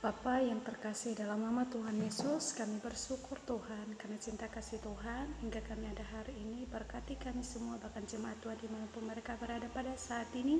Bapa yang terkasih, dalam nama Tuhan Yesus, kami bersyukur Tuhan karena cinta kasih Tuhan hingga kami ada hari ini. Berkati kami semua, bahkan jemaat Tuhan dimanapun mereka berada pada saat ini.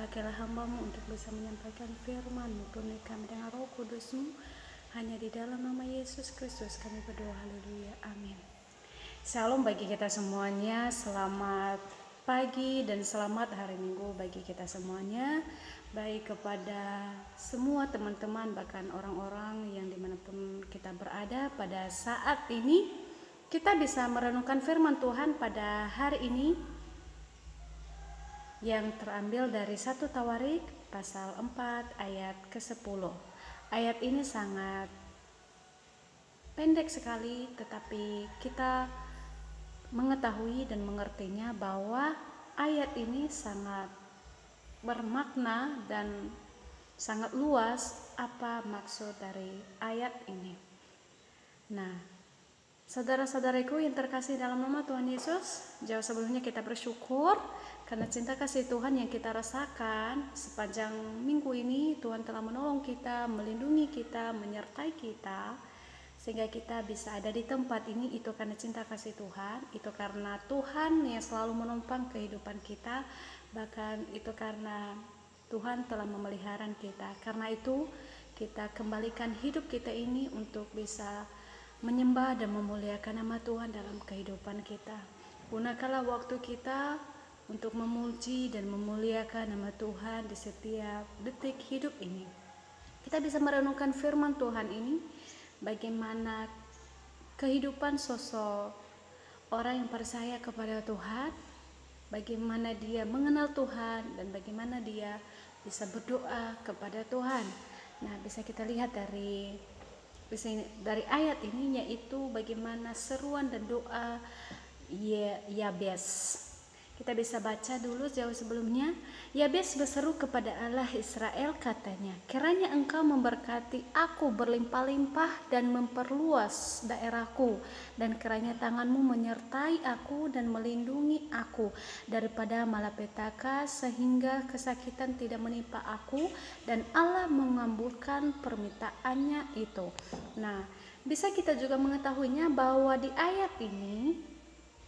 Pakailah hamba-Mu untuk bisa menyampaikan firman-Mu, penuhi kami dengan Roh Kudus-Mu. Hanya di dalam nama Yesus Kristus kami berdoa, haleluya, amin. Shalom bagi kita semuanya, selamat pagi dan selamat hari Minggu bagi kita semuanya. Baik kepada semua teman-teman, bahkan orang-orang yang dimanapun kita berada pada saat ini, kita bisa merenungkan firman Tuhan pada hari ini yang terambil dari 1 Tawarik pasal 4 ayat ke-10. Ayat ini sangat pendek sekali, tetapi kita mengetahui dan mengertinya bahwa ayat ini sangat bermakna dan sangat luas apa maksud dari ayat ini. Nah, saudara-saudariku yang terkasih dalam nama Tuhan Yesus, jauh sebelumnya kita bersyukur karena cinta kasih Tuhan yang kita rasakan sepanjang minggu ini. Tuhan telah menolong kita, melindungi kita, menyertai kita, sehingga kita bisa ada di tempat ini. Itu karena cinta kasih Tuhan, itu karena Tuhan yang selalu menopang kehidupan kita, bahkan itu karena Tuhan telah memelihara kita. Karena itu kita kembalikan hidup kita ini untuk bisa menyembah dan memuliakan nama Tuhan dalam kehidupan kita. Gunakanlah waktu kita untuk memuji dan memuliakan nama Tuhan di setiap detik hidup ini. Kita bisa merenungkan firman Tuhan ini, bagaimana kehidupan sosok orang yang percaya kepada Tuhan, bagaimana dia mengenal Tuhan dan bagaimana dia bisa berdoa kepada Tuhan. Nah, bisa kita lihat dari ayat ini, yaitu bagaimana seruan dan doa Yabes. Kita bisa baca dulu jauh sebelumnya. Yabes berseru kepada Allah Israel, katanya, kiranya engkau memberkati aku berlimpah-limpah dan memperluas daerahku, dan kiranya tanganmu menyertai aku dan melindungi aku daripada malapetaka, sehingga kesakitan tidak menimpa aku, dan Allah mengabulkan permintaannya itu. Nah, bisa kita juga mengetahuinya bahwa di ayat ini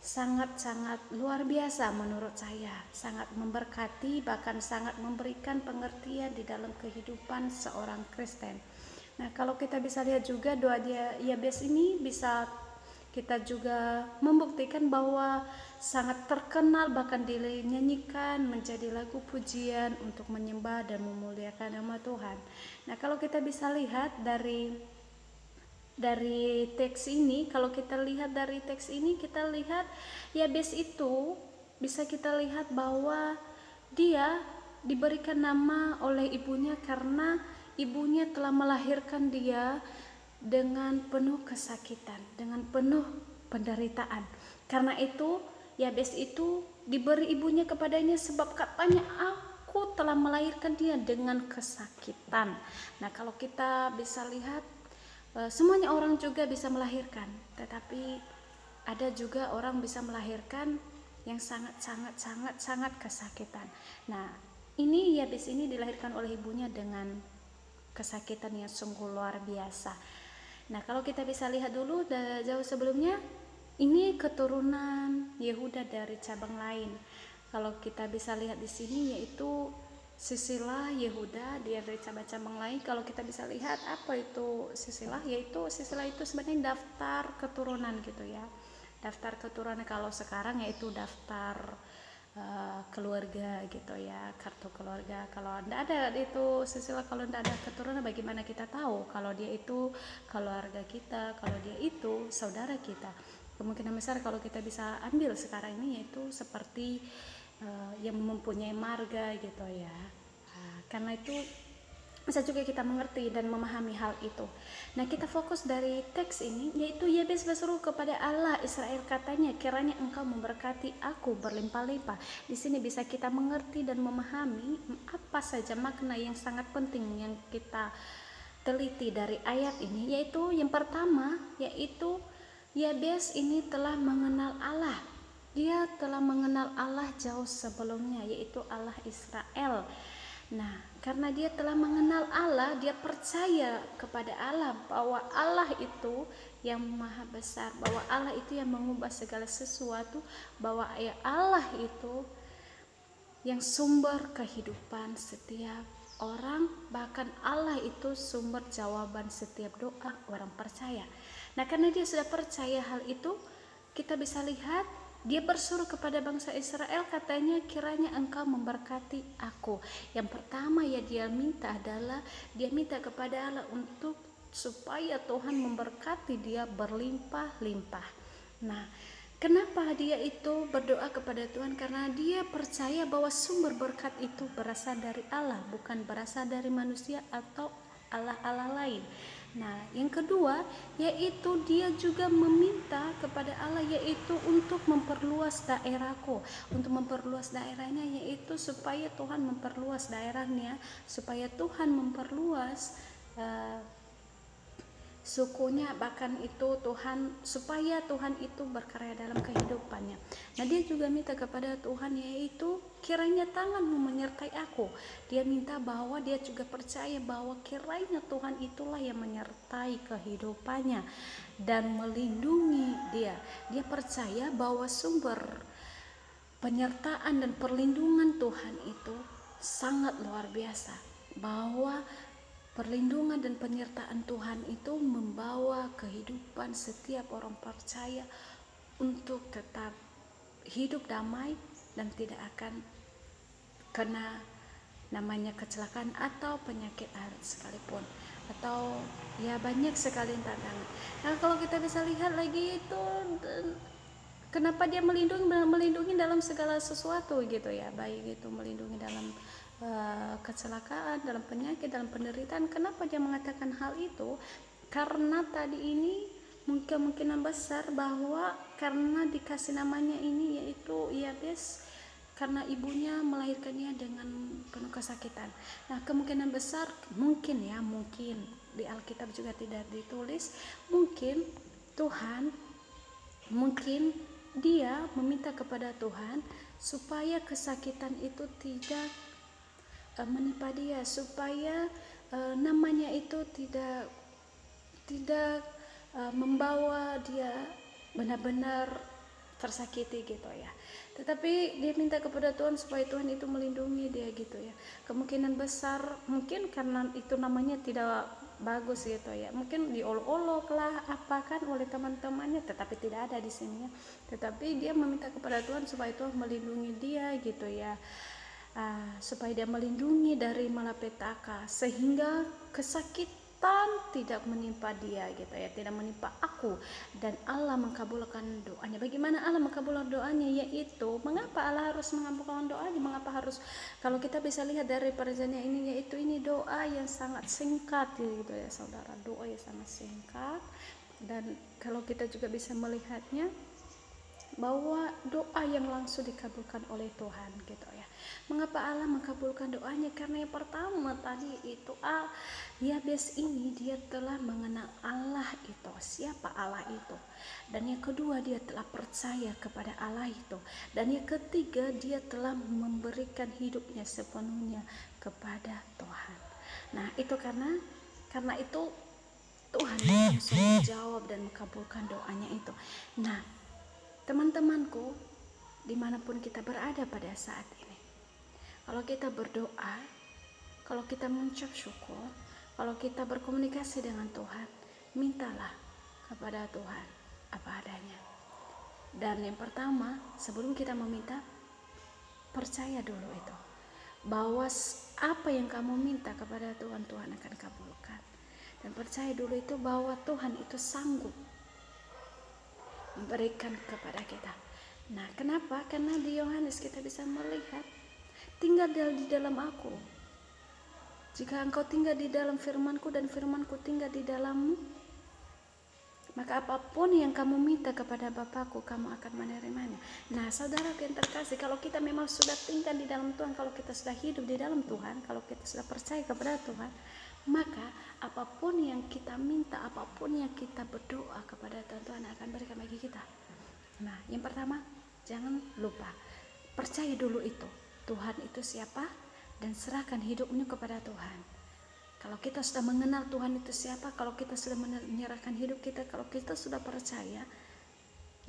sangat-sangat luar biasa menurut saya, sangat memberkati, bahkan sangat memberikan pengertian di dalam kehidupan seorang Kristen. Nah, kalau kita bisa lihat juga doa Yabes ini bisa kita juga membuktikan bahwa sangat terkenal, bahkan dinyanyikan menjadi lagu pujian untuk menyembah dan memuliakan nama Tuhan. Nah, kalau kita bisa lihat dari teks ini, kalau kita lihat dari teks ini, kita lihat Yabes itu bisa kita lihat bahwa dia diberikan nama oleh ibunya karena ibunya telah melahirkan dia dengan penuh kesakitan, dengan penuh penderitaan. Karena itu Yabes itu diberi ibunya kepadanya sebab katanya, aku telah melahirkan dia dengan kesakitan. Nah, kalau kita bisa lihat, semuanya orang juga bisa melahirkan, tetapi ada juga orang bisa melahirkan yang sangat kesakitan. Nah, ini Yabes ini dilahirkan oleh ibunya dengan kesakitan yang sungguh luar biasa. Nah, kalau kita bisa lihat dulu jauh sebelumnya, ini keturunan Yehuda dari cabang lain. Kalau kita bisa lihat di sini, yaitu silsilah Yehuda dia dari cabang-cabang lain. Kalau kita bisa lihat apa itu silsilah, yaitu silsilah itu sebenarnya daftar keturunan gitu ya. Daftar keturunan kalau sekarang yaitu daftar keluarga gitu ya, kartu keluarga. Kalau tidak ada itu silsilah, kalau tidak ada keturunan, bagaimana kita tahu kalau dia itu keluarga kita, kalau dia itu saudara kita? Kemungkinan besar kalau kita bisa ambil sekarang ini yaitu seperti yang mempunyai marga gitu ya. Karena itu bisa juga kita mengerti dan memahami hal itu. Nah, kita fokus dari teks ini, yaitu Yabes berseru kepada Allah Israel, katanya, kiranya engkau memberkati aku berlimpah-limpah. Di sini bisa kita mengerti dan memahami apa saja makna yang sangat penting yang kita teliti dari ayat ini, yaitu yang pertama, yaitu Yabes ini telah mengenal Allah. Dia telah mengenal Allah jauh sebelumnya, yaitu Allah Israel. Nah, Karena dia telah mengenal Allah, dia percaya kepada Allah, bahwa Allah itu yang maha besar, bahwa Allah itu yang mengubah segala sesuatu, bahwa ya Allah itu yang sumber kehidupan setiap orang, bahkan Allah itu sumber jawaban setiap doa orang percaya. Nah, karena dia sudah percaya hal itu, kita bisa lihat dia bersuruh kepada bangsa Israel, katanya, kiranya engkau memberkati aku. Yang pertama ya dia minta adalah dia minta kepada Allah untuk supaya Tuhan memberkati dia berlimpah-limpah. Nah, kenapa dia itu berdoa kepada Tuhan? Karena dia percaya bahwa sumber berkat itu berasal dari Allah, bukan berasal dari manusia atau Allah-Allah lain. Nah, yang kedua yaitu dia juga meminta kepada Allah, yaitu untuk memperluas daerahku, untuk memperluas daerahnya, yaitu supaya Tuhan memperluas daerahnya, supaya Tuhan memperluas sukunya, bahkan itu Tuhan, supaya Tuhan itu berkarya dalam kehidupannya. Nah, dia juga minta kepada Tuhan, yaitu kiranya tanganmu menyertai aku. Dia minta bahwa dia juga percaya bahwa kiranya Tuhan itulah yang menyertai kehidupannya dan melindungi dia. Dia percaya bahwa sumber penyertaan dan perlindungan Tuhan itu sangat luar biasa, bahwa perlindungan dan penyertaan Tuhan itu membawa kehidupan setiap orang percaya untuk tetap hidup damai dan tidak akan kena namanya kecelakaan atau penyakit sekalipun, atau ya banyak sekali tantangan. Nah, kalau kita bisa lihat lagi itu, kenapa dia melindungi dalam segala sesuatu gitu ya, baik itu melindungi dalam kecelakaan, dalam penyakit, dalam penderitaan. Kenapa dia mengatakan hal itu? Karena tadi ini kemungkinan besar bahwa karena dikasih namanya ini, yaitu Yabes, karena ibunya melahirkannya dengan penuh kesakitan. Nah, kemungkinan besar mungkin di Alkitab juga tidak ditulis, mungkin dia meminta kepada Tuhan supaya kesakitan itu tidak menimpa dia, supaya namanya itu tidak membawa dia benar-benar tersakiti gitu ya. Tetapi dia minta kepada Tuhan supaya Tuhan itu melindungi dia gitu ya. Kemungkinan besar mungkin karena itu namanya tidak bagus gitu ya, mungkin diolok-olok lah apakan oleh teman-temannya, tetapi tidak ada di sini ya. Tetapi dia meminta kepada Tuhan supaya Tuhan melindungi dia gitu ya. Supaya dia melindungi dari malapetaka, sehingga kesakitan tidak menimpa dia gitu ya, tidak menimpa aku. Dan Allah mengabulkan doanya. Bagaimana Allah mengabulkan doanya? Yaitu mengapa Allah harus mengabulkan doanya? Mengapa harus, kalau kita bisa lihat dari perjanjian ini, yaitu ini doa yang sangat singkat gitu ya saudara, doa yang sangat singkat. Dan kalau kita juga bisa melihatnya bahwa doa yang langsung dikabulkan oleh Tuhan gitu ya. Mengapa Allah mengabulkan doanya? Karena yang pertama tadi itu Yabes ini dia telah mengenal Allah itu, siapa Allah itu. Dan yang kedua dia telah percaya kepada Allah itu. Dan yang ketiga dia telah memberikan hidupnya sepenuhnya kepada Tuhan. Nah, itu karena itu Tuhan langsung menjawab dan mengabulkan doanya itu. Nah, teman-temanku, dimanapun kita berada pada saat ini, kalau kita berdoa, kalau kita mengucap syukur, kalau kita berkomunikasi dengan Tuhan, mintalah kepada Tuhan apa adanya. Dan yang pertama, sebelum kita meminta, percaya dulu itu, bahwa apa yang kamu minta kepada Tuhan, Tuhan akan kabulkan. Dan percaya dulu itu bahwa Tuhan itu sanggup memberikan kepada kita. Nah, kenapa? Karena di Yohanes kita bisa melihat, tinggal di dalam aku. Jika engkau tinggal di dalam firmanku dan firmanku tinggal di dalammu, maka apapun yang kamu minta kepada Bapakku, kamu akan menerimanya. Nah, saudara yang terkasih, kalau kita memang sudah tinggal di dalam Tuhan, kalau kita sudah hidup di dalam Tuhan, kalau kita sudah percaya kepada Tuhan, maka apapun yang kita minta, apapun yang kita berdoa kepada Tuhan, Tuhan akan berikan bagi kita. Nah, yang pertama, jangan lupa percaya dulu itu Tuhan itu siapa, dan serahkan hidupmu kepada Tuhan. Kalau kita sudah mengenal Tuhan itu siapa, kalau kita sudah menyerahkan hidup kita, kalau kita sudah percaya,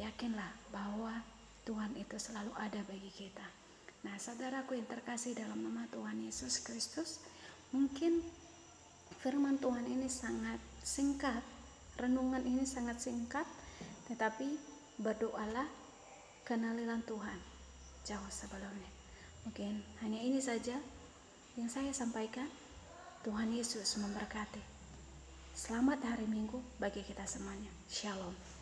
yakinlah bahwa Tuhan itu selalu ada bagi kita. Nah, saudaraku yang terkasih dalam nama Tuhan Yesus Kristus, mungkin firman Tuhan ini sangat singkat, renungan ini sangat singkat, tetapi berdoalah, kenalilah Tuhan jauh sebelumnya. Mungkin hanya ini saja yang saya sampaikan. Tuhan Yesus memberkati. Selamat hari Minggu bagi kita semuanya. Shalom.